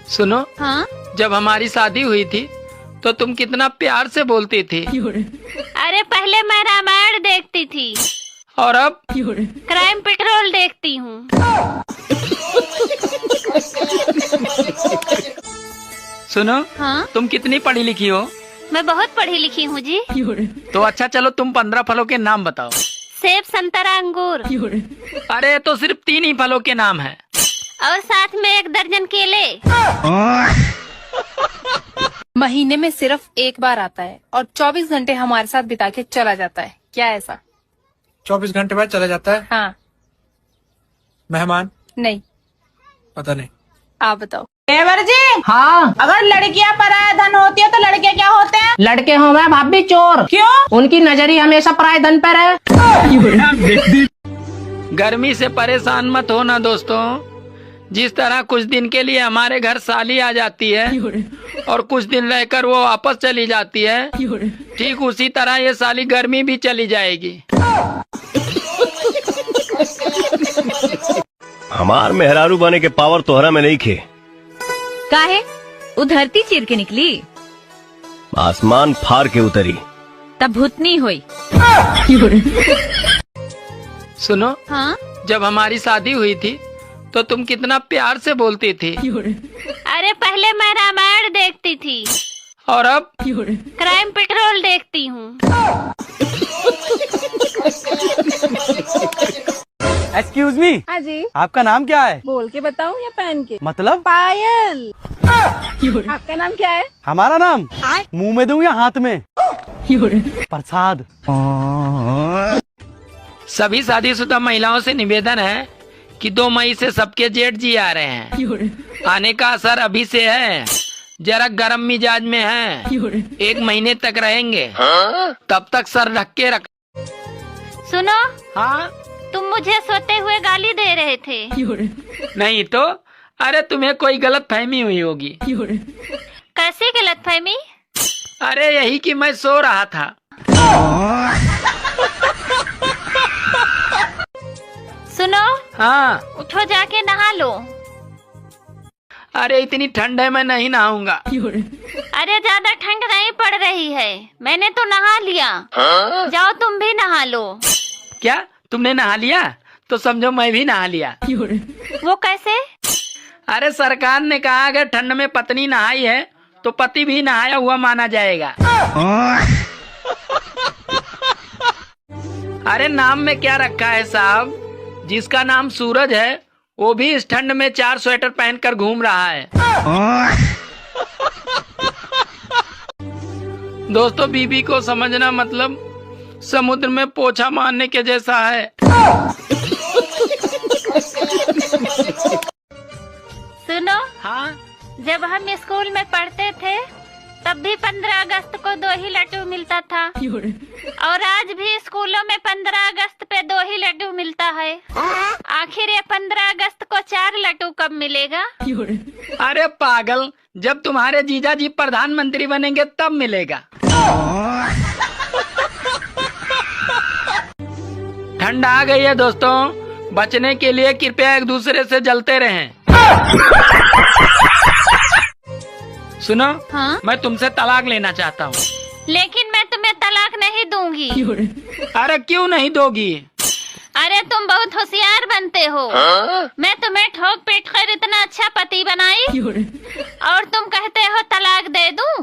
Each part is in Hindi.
सुनो, हाँ? जब हमारी शादी हुई थी तो तुम कितना प्यार से बोलती थी। अरे पहले मैं रामायण देखती थी और अब क्राइम पेट्रोल देखती हूँ। सुनो, हाँ? तुम कितनी पढ़ी लिखी हो? मैं बहुत पढ़ी लिखी हूँ जी। तो अच्छा चलो, तुम 15 फलों के नाम बताओ। सेब, संतरा, अंगूर। अरे तो सिर्फ 3 ही फलों के नाम है। और साथ में 1 दर्जन केले। महीने में सिर्फ एक बार आता है और 24 घंटे हमारे साथ बिता के चला जाता है। क्या ऐसा? 24 घंटे बाद चला जाता है? हाँ। मेहमान? नहीं। पता नहीं। आप बताओ। देवर जी, हाँ, अगर लड़कियां पराया धन होती है तो लड़के क्या होते हैं? लड़के हो मैं भाभी चोर। क्यों? उनकी नजरी हमेशा पराये धन पर है। गर्मी से परेशान मत होना दोस्तों। जिस तरह कुछ दिन के लिए हमारे घर साली आ जाती है और कुछ दिन रहकर वो वापस चली जाती है, ठीक उसी तरह ये साली गर्मी भी चली जाएगी। हमार मेहरारू बने के पावर तोहरा में नहीं खे। काहे? वो धरती चीर के निकली, आसमान फार के उतरी। तब भूतनी हुई। सुनो, हाँ? जब हमारी शादी हुई थी तो तुम कितना प्यार से बोलती थी। अरे पहले मैं रामायण देखती थी और अब क्राइम पेट्रोल देखती हूँ। एक्सक्यूज मी, हाँ जी। आपका नाम क्या है? बोल के बताऊँ या पहन के? मतलब? पायल। आपका नाम क्या है? हमारा नाम मुंह में दूं या हाथ में? प्रसाद। सभी शादीशुदा महिलाओं से निवेदन है कि 2 मई से सबके जेठ जी आ रहे हैं। आने का असर अभी से है, जरा गर्म मिजाज में है। 1 महीने तक रहेंगे, तब तक सर ढक के रख। सुनो, हाँ? तुम मुझे सोते हुए गाली दे रहे थे। नहीं तो, अरे तुम्हें कोई गलत फहमी हुई होगी। कैसी गलतफहमी? अरे यही कि मैं सो रहा था। सुनो, हाँ? उठो जाके नहा लो। अरे इतनी ठंड है, मैं नहीं नहाऊंगा। अरे ज्यादा ठंड नहीं पड़ रही है, मैंने तो नहा लिया। जाओ तुम भी नहा लो। क्या तुमने नहा लिया? तो समझो मैं भी नहा लिया। वो कैसे? अरे सरकार ने कहा अगर ठंड में पत्नी नहाई है तो पति भी नहाया हुआ माना जाएगा। अरे नाम में क्या रखा है साहब? जिसका नाम सूरज है वो भी इस ठंड में 4 स्वेटर पहनकर घूम रहा है। दोस्तों, बीबी को समझना मतलब समुद्र में पोछा मारने के जैसा है। सुनो, हाँ? जब हम स्कूल में पढ़ते थे तब भी 15 अगस्त को 2 ही लड्डू मिलता था, और आज भी स्कूलों में 15 अगस्त पे 2 ही लड्डू मिलता है। आखिर ये 15 अगस्त को 4 लड्डू कब मिलेगा? अरे पागल, जब तुम्हारे जीजा जी प्रधानमंत्री बनेंगे तब मिलेगा। ठंड आ गई है दोस्तों, बचने के लिए कृपया एक दूसरे से जलते रहें। सुनो, हाँ? मैं तुमसे तलाक लेना चाहता हूँ। लेकिन मैं तुम्हें तलाक नहीं दूंगी। अरे क्यों नहीं दोगी? अरे तुम बहुत होशियार बनते हो। मैं तुम्हें ठोक पीट कर इतना अच्छा पति बनाई और तुम कहते हो तलाक दे दूं?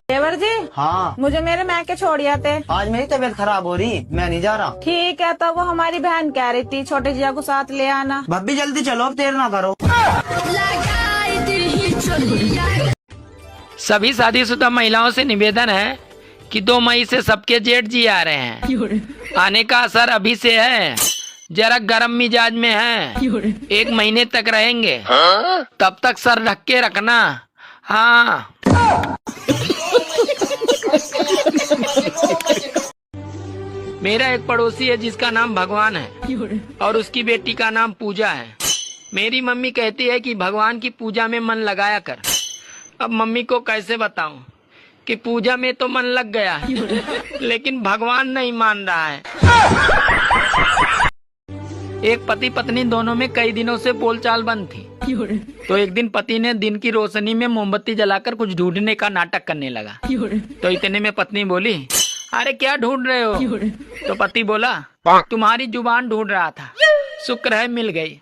देवर जी, हाँ, मुझे मेरे मैके छोड़ आते। आज मेरी तबीयत खराब हो रही, मैं नहीं जा रहा। ठीक है, तो वो हमारी बहन कह रही थी छोटे जिया को साथ ले आना। भाभी जल्दी चलो, अब देर ना करो। सभी शादीशुदा महिलाओं से निवेदन है कि 2 मई से सबके जेठ जी आ रहे हैं। आने का असर अभी से है, जरा गर्म मिजाज में है। 1 महीने तक रहेंगे, तब तक सर ढक के रखना। हाँ? मेरा एक पड़ोसी है जिसका नाम भगवान है और उसकी बेटी का नाम पूजा है। मेरी मम्मी कहती है कि भगवान की पूजा में मन लगाया कर। अब मम्मी को कैसे बताऊं कि पूजा में तो मन लग गया लेकिन भगवान नहीं मान रहा है। एक पति पत्नी दोनों में कई दिनों से बोलचाल बंद थी। तो एक दिन पति ने दिन की रोशनी में मोमबत्ती जलाकर कुछ ढूंढने का नाटक करने लगा। तो इतने में पत्नी बोली, अरे क्या ढूंढ रहे हो? तो पति बोला, तुम्हारी जुबान ढूंढ रहा था, शुक्र है मिल गई।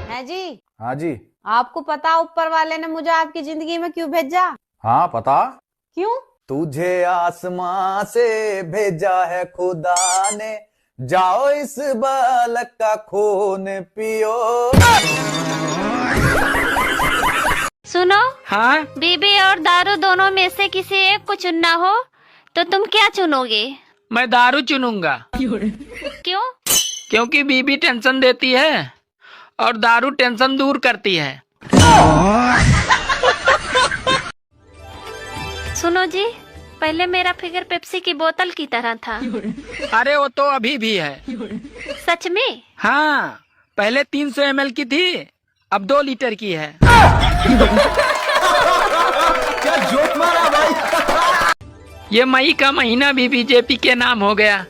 है जी। हाँ जी। आपको पता ऊपर वाले ने मुझे आपकी जिंदगी में क्यों भेजा? हाँ पता। क्यों? तुझे आसमां से भेजा है खुदा ने, जाओ इस बालक का खून पियो। सुनो, हाँ बीबी और दारू दोनों में से किसी एक को चुनना हो तो तुम क्या चुनोगे? मैं दारू चुनूंगा। क्यों? क्योंकि बीबी टेंशन देती है और दारू टेंशन दूर करती है। सुनो जी, पहले मेरा फिगर पेप्सी की बोतल की तरह था। अरे वो तो अभी भी है। सच में? हाँ, पहले 300 ml की थी, अब 2 लीटर की है। क्या जोक मारा भाई। ये मई का महीना भी बीजेपी के नाम हो गया।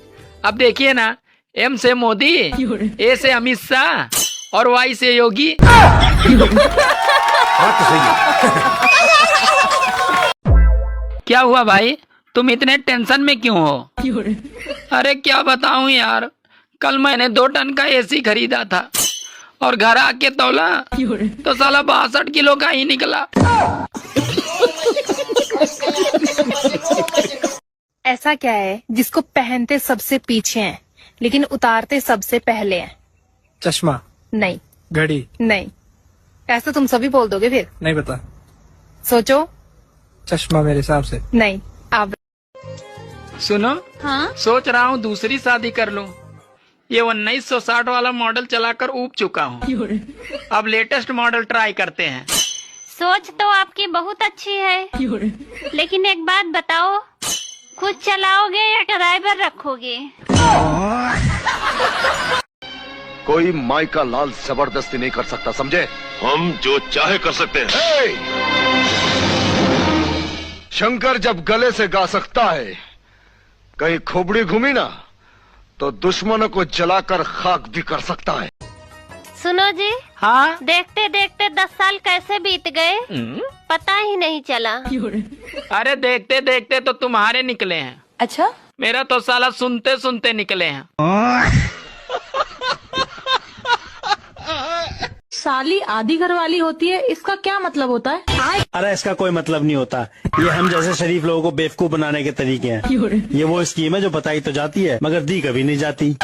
अब देखिए ना, M से मोदी, A से अमित शाह और Y से योगी। क्या हुआ भाई, तुम इतने टेंशन में क्यों हो? अरे क्या बताऊं यार, कल मैंने 2 टन का AC खरीदा था और घर आके तौला तो साला 62 किलो का ही निकला। ऐसा क्या है जिसको पहनते सबसे पीछे हैं लेकिन उतारते सबसे पहले हैं? चश्मा। नहीं। घड़ी। नहीं। ऐसा तुम सभी बोल दोगे फिर? नहीं पता। सोचो। चश्मा मेरे हिसाब से। नहीं। आप सुनो, हाँ? सोच रहा हूँ दूसरी शादी कर लूं। ये 1960 वाला मॉडल चलाकर ऊब चुका हूँ। अब लेटेस्ट मॉडल ट्राई करते हैं। सोच तो आपकी बहुत अच्छी है, लेकिन एक बात बताओ, खुद चलाओगे या ड्राइवर रखोगे? कोई माई का लाल जबरदस्ती नहीं कर सकता, समझे? हम जो चाहे कर सकते हैं। शंकर जब गले से गा सकता है, कहीं खोपड़ी घूमी ना तो दुश्मनों को जलाकर खाक भी कर सकता है। सुनो जी, हाँ? देखते देखते 10 साल कैसे बीत गए पता ही नहीं चला। अरे देखते देखते तो तुम्हारे निकले हैं। अच्छा? मेरा तो साला सुनते सुनते निकले हैं। साली आधी घरवाली होती है, इसका क्या मतलब होता है? अरे इसका कोई मतलब नहीं होता, ये हम जैसे शरीफ लोगों को बेवकूफ बनाने के तरीके हैं। ये वो स्कीम है जो बताई तो जाती है मगर दी कभी नहीं जाती।